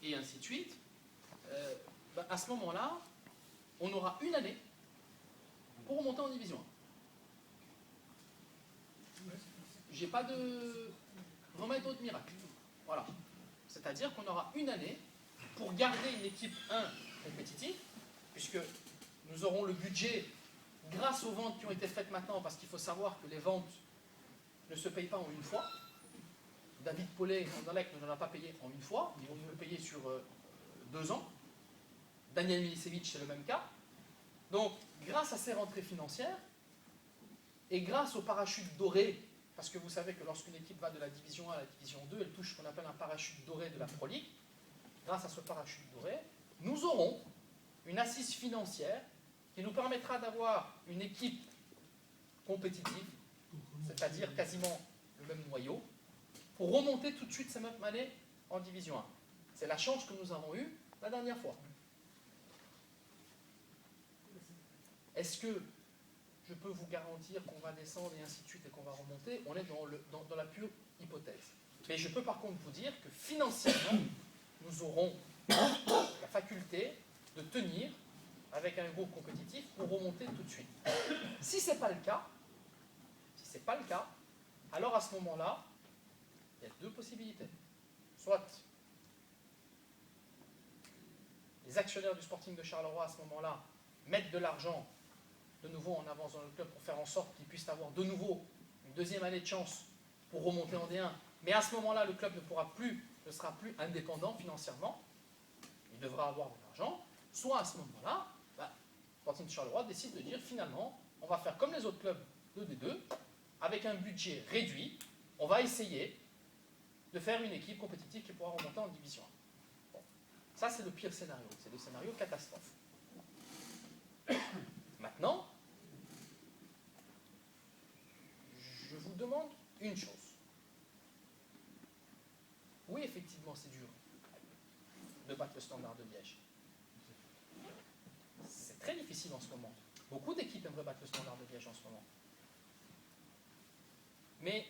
et ainsi de suite, à ce moment-là, on aura une année pour remonter en division 1. J'ai pas de remède de miracle. Voilà. C'est-à-dire qu'on aura une année pour garder une équipe 1 compétitive, puisque nous aurons le budget grâce aux ventes qui ont été faites maintenant, parce qu'il faut savoir que les ventes ne se payent pas en une fois. David Paulet et Andalek ne l'en a pas payé en une fois, ils vont le payer sur 2 ans. Daniel Milicevic, c'est le même cas. Donc, grâce à ces rentrées financières, et grâce au parachute doré, parce que vous savez que lorsqu'une équipe va de la division 1 à la division 2, elle touche ce qu'on appelle un parachute doré de la Pro League. Grâce à ce parachute doré, nous aurons une assise financière qui nous permettra d'avoir une équipe compétitive, c'est-à-dire quasiment le même noyau, pour remonter tout de suite cette même année en division 1. C'est la chance que nous avons eue la dernière fois. Est-ce que je peux vous garantir qu'on va descendre et ainsi de suite et qu'on va remonter? On est dans la pure hypothèse. Mais je peux par contre vous dire que financièrement, nous aurons la faculté de tenir avec un groupe compétitif pour remonter tout de suite. Si ce n'est pas le cas, alors à ce moment-là, il y a 2 possibilités. Soit les actionnaires du Sporting de Charleroi à ce moment-là mettent de l'argent de nouveau en avance dans le club pour faire en sorte qu'ils puissent avoir de nouveau une deuxième année de chance pour remonter en D1. Mais à ce moment-là, le club ne sera plus indépendant financièrement. Il devra avoir de l'argent. Soit à ce moment-là, Sporting de Charleroi décide de dire finalement, on va faire comme les autres clubs de D2, avec un budget réduit, on va essayer de faire une équipe compétitive qui pourra remonter en division 1. Bon. Ça, c'est le pire scénario. C'est le scénario catastrophe. Maintenant, je vous demande une chose. Oui, effectivement, c'est dur de battre le Standard de Liège. C'est très difficile en ce moment. Beaucoup d'équipes aimeraient battre le Standard de Liège en ce moment. Mais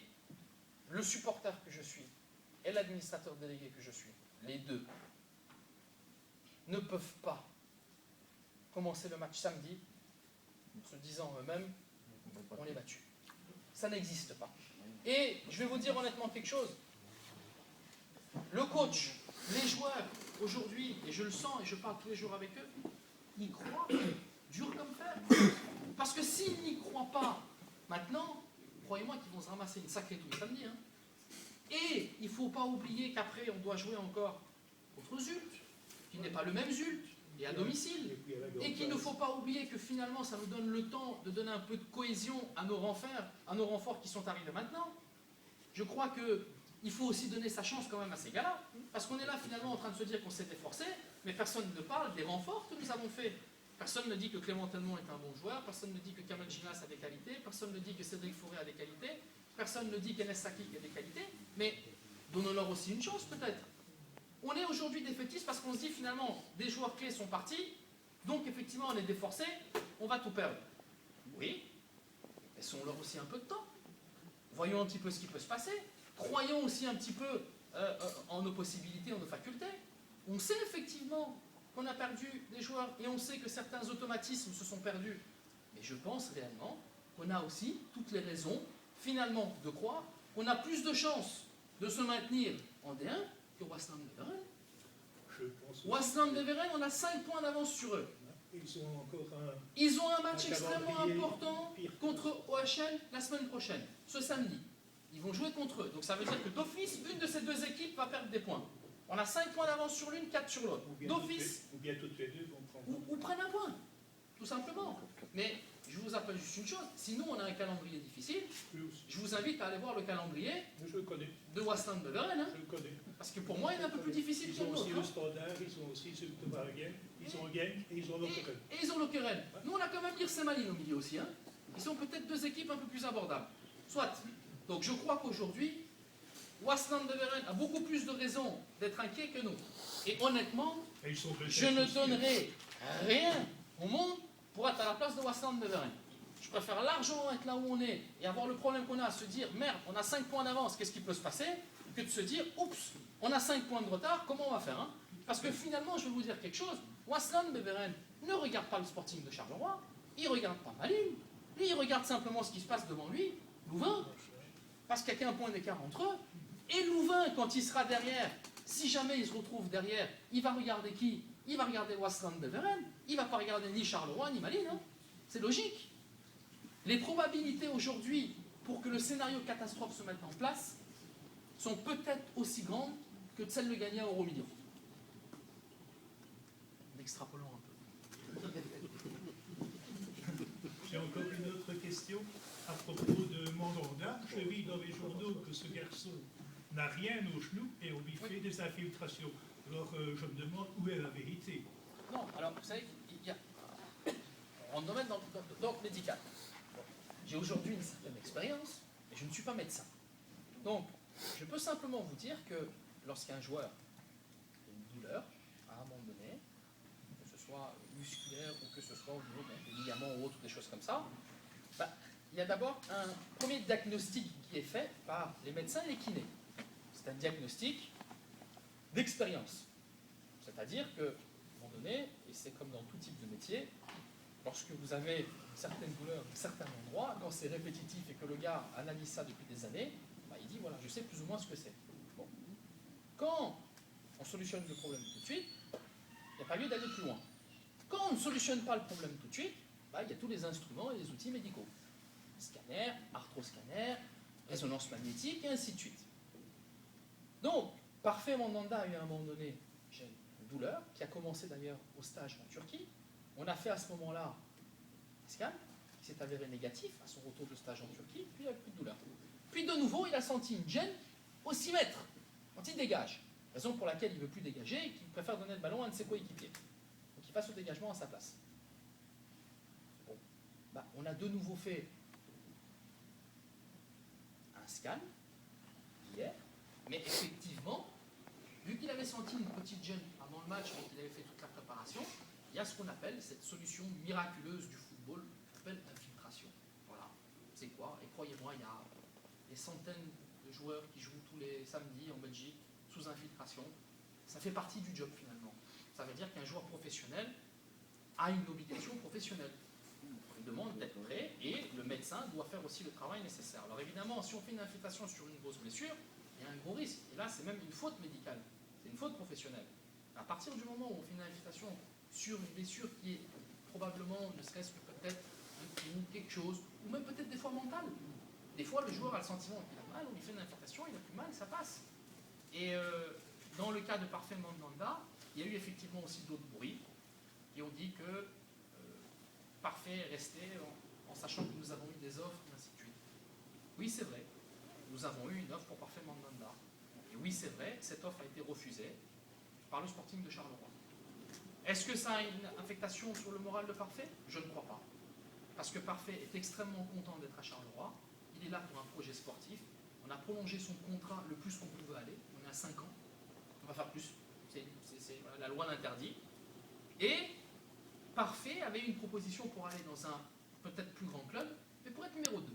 le supporter que je suis et l'administrateur délégué que je suis, les deux, ne peuvent pas commencer le match samedi se disant eux-mêmes, on est battu. Ça n'existe pas. Et je vais vous dire honnêtement quelque chose. Le coach, les joueurs, aujourd'hui, et je le sens et je parle tous les jours avec eux, ils croient dur comme fer. Parce que s'ils n'y croient pas maintenant, croyez-moi qu'ils vont se ramasser une sacrée touche samedi. Hein. Et il ne faut pas oublier qu'après, on doit jouer encore contre Zult, qui n'est pas le même Zult, et à domicile. Et qu'il ne faut pas oublier que finalement, ça nous donne le temps de donner un peu de cohésion à nos renforts qui sont arrivés maintenant. Je crois qu'il faut aussi donner sa chance quand même à ces gars-là. Parce qu'on est là finalement en train de se dire qu'on s'est efforcé, mais personne ne parle des renforts que nous avons faits. Personne ne dit que Clément Telmont est un bon joueur, personne ne dit que Kamel Ginas a des qualités, personne ne dit que Cédric Fauré a des qualités, personne ne dit qu'Enes Sakik a des qualités, mais donnons-leur aussi une chance peut-être. On est aujourd'hui défaitistes parce qu'on se dit finalement, des joueurs clés sont partis, donc effectivement on est déforcés, on va tout perdre. Oui, laissons-leur aussi un peu de temps. Voyons un petit peu ce qui peut se passer. Croyons aussi un petit peu en nos possibilités, en nos facultés. On sait effectivement qu'on a perdu des joueurs et on sait que certains automatismes se sont perdus. Mais je pense réellement qu'on a aussi toutes les raisons, finalement, de croire qu'on a plus de chances de se maintenir en D1 que Waasland Beveren. Waasland Beveren, on a 5 points d'avance sur eux. Ils ont un match extrêmement important contre OHL la semaine prochaine, ce samedi. Ils vont jouer contre eux. Donc ça veut dire que d'office, une de ces deux équipes va perdre des points. On a 5 points d'avance sur l'une, 4 sur l'autre. D'office. Ou bien toutes les deux vont prendre. Ou prennent un point. Tout simplement. Mais je vous appelle juste une chose. Si nous, on a un calendrier difficile, je vous invite à aller voir le calendrier de Waasland Beveren. Hein. Je le connais. Parce que pour moi, il est un peu plus difficile que le nôtre. Ils ont aussi le Standard, ils ont aussi celui de Waregem, ils ont Genk et ils ont Lokeren. Et ils ont Lokeren. Nous, on a quand même Iersemaline au milieu aussi. Hein. Ils sont peut-être deux équipes un peu plus abordables. Soit. Donc je crois qu'aujourd'hui, Waasland Beveren a beaucoup plus de raisons d'être inquiet que nous. Et honnêtement, je ne donnerai rien au monde pour être à la place de Waasland Beveren. Je préfère largement être là où on est et avoir le problème qu'on a, se dire merde, on a 5 points d'avance, qu'est-ce qui peut se passer, que de se dire oups, on a 5 points de retard, comment on va faire hein. Parce que finalement, je vais vous dire quelque chose, Waslan Beveren ne regarde pas le Sporting de Charleroi, il ne regarde pas Malines, lui il regarde simplement ce qui se passe devant lui, Louvain, parce qu'il n'y a qu'un point d'écart entre eux. Et Louvain, quand il sera derrière, si jamais il se retrouve derrière, il va regarder qui? Il va regarder Waslan Beveren, il ne va pas regarder ni Charleroi ni Malines, hein. C'est logique. Les probabilités aujourd'hui pour que le scénario catastrophe se mette en place sont peut-être aussi grandes que celles de gagner un euro-million. Extrapolons un peu. J'ai encore une autre question à propos de Mandanda. Je lis dans les journaux que ce garçon n'a rien au genou et on lui fait des infiltrations. Alors je me demande où est la vérité. Non, alors vous savez, il y a... On domaine dans le médical. J'ai aujourd'hui une certaine expérience, mais je ne suis pas médecin. Donc, je peux simplement vous dire que lorsqu'un joueur a une douleur, à un moment donné, que ce soit musculaire ou que ce soit au niveau des ligaments ou autre, des choses comme ça, il y a d'abord un premier diagnostic qui est fait par les médecins et les kinés. C'est un diagnostic d'expérience. C'est-à-dire qu'à un moment donné, et c'est comme dans tout type de métier, lorsque vous avez une certaine douleur à un certain endroit, quand c'est répétitif et que le gars analyse ça depuis des années, il dit voilà, je sais plus ou moins ce que c'est. Bon. Quand on solutionne le problème tout de suite, il n'y a pas lieu d'aller plus loin. Quand on ne solutionne pas le problème tout de suite, il y a tous les instruments et les outils médicaux. Scanner, arthroscanner, résonance magnétique, et ainsi de suite. Donc, Parfait Mandanda a eu à un moment donné une douleur, qui a commencé d'ailleurs au stage en Turquie. On a fait à ce moment-là un scan, qui s'est avéré négatif à son retour de stage en Turquie, puis il n'y a plus de douleur. Puis de nouveau, il a senti une gêne au 6 mètres, quand il dégage. Raison pour laquelle il ne veut plus dégager et qu'il préfère donner le ballon à un de ses coéquipiers. Donc il fasse le dégagement à sa place. Bon. On a de nouveau fait un scan hier, mais effectivement, vu qu'il avait senti une petite gêne avant le match, mais qu'il avait fait toute la préparation, il y a ce qu'on appelle cette solution miraculeuse du football, qu'on appelle infiltration. Voilà, c'est quoi? Et croyez-moi, il y a des centaines de joueurs qui jouent tous les samedis en Belgique sous infiltration. Ça fait partie du job finalement. Ça veut dire qu'un joueur professionnel a une obligation professionnelle. On lui demande d'être prêt et le médecin doit faire aussi le travail nécessaire. Alors évidemment, si on fait une infiltration sur une grosse blessure, il y a un gros risque. Et là, c'est même une faute médicale. C'est une faute professionnelle. À partir du moment où on fait une infiltration sur une blessure qui est probablement, ne serait-ce que peut-être un coup, quelque chose, ou même peut-être des fois mentale. Des fois, le joueur a le sentiment qu'il a mal, on lui fait une infiltration, il a plus mal, ça passe. Et dans le cas de Parfait Mandanda, il y a eu effectivement aussi d'autres bruits qui ont dit que Parfait est resté en sachant que nous avons eu des offres, et ainsi de suite. Oui, c'est vrai. Nous avons eu une offre pour Parfait Mandanda. Et oui, c'est vrai, cette offre a été refusée par le Sporting de Charleroi. Est-ce que ça a une affectation sur le moral de Parfait? Je ne crois pas. Parce que Parfait est extrêmement content d'être à Charleroi. Il est là pour un projet sportif. On a prolongé son contrat le plus qu'on pouvait aller. On est à 5 ans. On va faire plus. Voilà, la loi l'interdit. Et Parfait avait une proposition pour aller dans un peut-être plus grand club, mais pour être numéro 2.